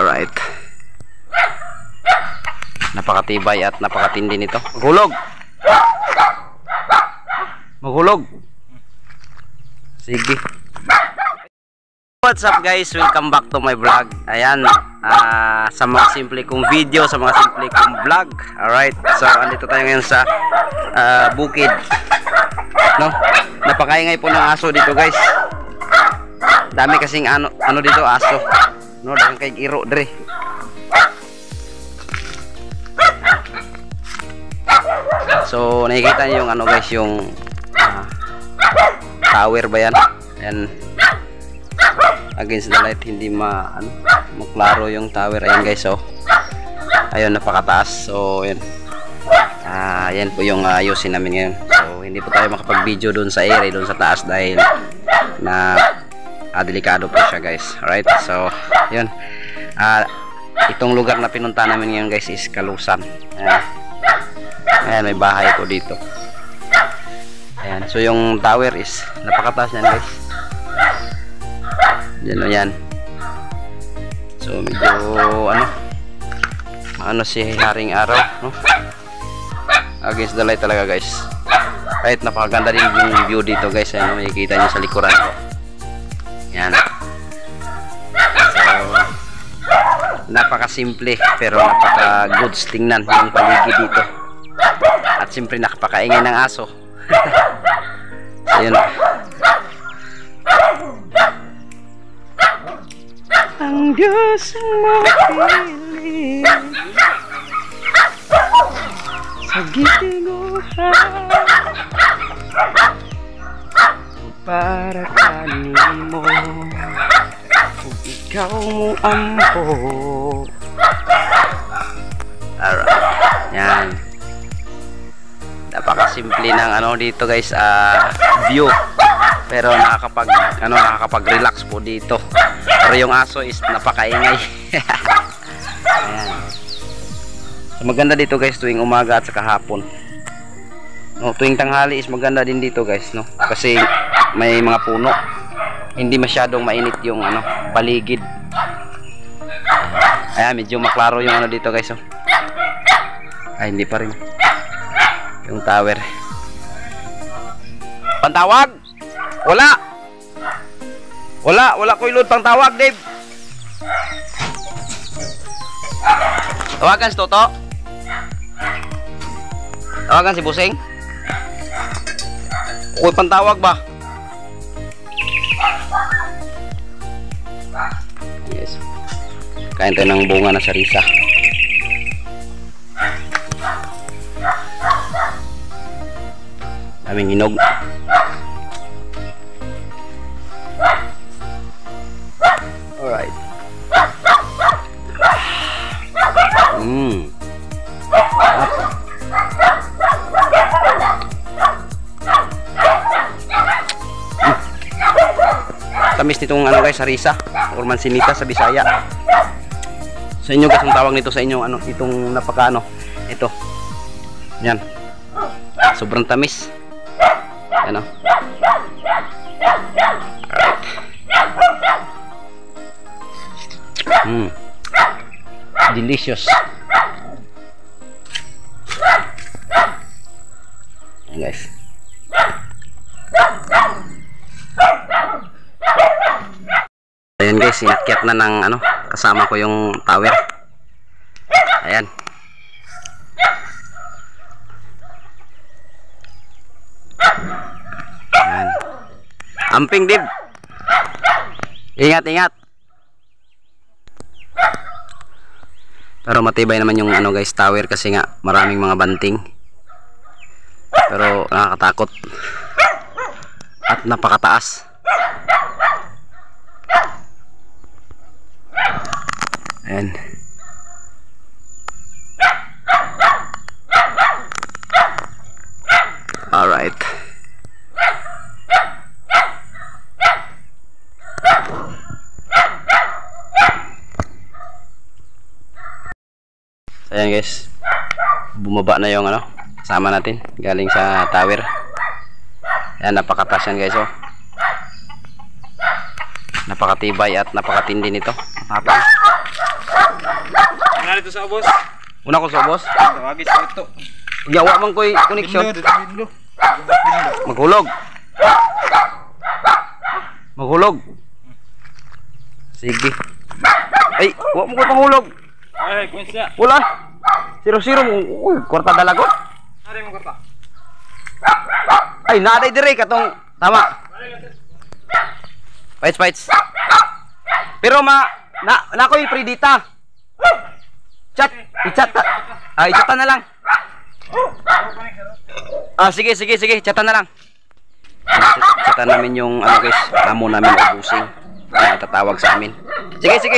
Alright. Napakatibay at napakatindi nito. Maghulog! Maghulog! Sige. What's up guys? Welcome back to my vlog. Ayan, sa mga simple kong video, sa mga simple kong vlog. Alright, so andito tayo ngayon sa bukid, no? Napakaingay po ng aso dito guys. Dami kasing ano dito, aso, no? Dagang kay iro dre. So nakikita niyo yung ano guys, yung tower ba yan? Ayan, against the light, hindi maklaro yung tower. Ayan guys, so ayun, napakataas. So ayan, yan po yung ayusin namin ngayon. So hindi po tayo makapag video doon sa area, doon sa taas, dahil na delikado po siya guys. Alright, so yun, itong lugar na pinunta namin ngayon guys is Kalusan. Ayan, may bahay po dito. Ayan, so yung tower is napakataas yan guys. Yan o yan. So medyo ano si haring araw, no? Against the light talaga guys. Kahit napakaganda din yung view dito guys. Ayan, makikita nyo sa likuran ko. Yan. So napakasimple pero napaka-goods tingnan yung paligid dito. At siyempre nakapakaingay ng aso. So yun. Ang Diyos ang mapili sa gitinguhan para kanimo kung ikaw mo ampo. Alright, yan. Napakasimple ng dito guys, view, pero nakakapag-relax po dito. Pero yung aso is napakaingay. Ayan. So maganda dito guys tuwing umaga at saka hapon. No, tuwing tanghali is maganda din dito guys, no? Kasi may mga puno. Hindi masyadong mainit yung paligid. Ayan, medyo maklaro yung dito guys, oh. Ay, hindi pa rin. Yung tower. Pantawag? Wala ko ilod pang tawag, Dave. Tawagan si Toto. Tawagan si Busing. Uy, pantawag ba? Yes. Kain tayo ng bunga na sarisa. Daming hinog. Alright. Tamis nitong guys, sarisa or mansinita sa Bisaya. Sa inyo guys, ang tawag nito sa inyo itong ito. Yan. Sobrang tamis. Yan o. Alright. Delicious. Yan guys. Ayan guys, inakyat na ng kasama ko yung tower. Ayan. Ayan. Amping, Dib. Ingat. Pero matibay naman yung guys, tower, kasi nga maraming mga banting. Pero nakakatakot. At napakataas. Ayan. Alright. So ayan guys, bumaba na yung kasama natin galing sa tower. Ayan, napakataas yan guys, oh. Napakatibay at napakatindi nito. Matapang. Nari to sa ubos. Una ko sa ubos. Tawagis ko ito. Yawa man ko'y connection. Binlo. Maghulog. Maghulog. Sige. Ay, wa mo ko panghulog. Ay, kunsya. Wala. 0-0 mo. Uy, kwarta dalagot. Nari mo korta. Ay, naday dire katong tama. Fights. Pero na ko'y predita. I-chat. I-chatan na lang. Sige, chatan na lang. Chatan namin yung ano guys, amo namin ubusing. Tatawag sa amin. Sige.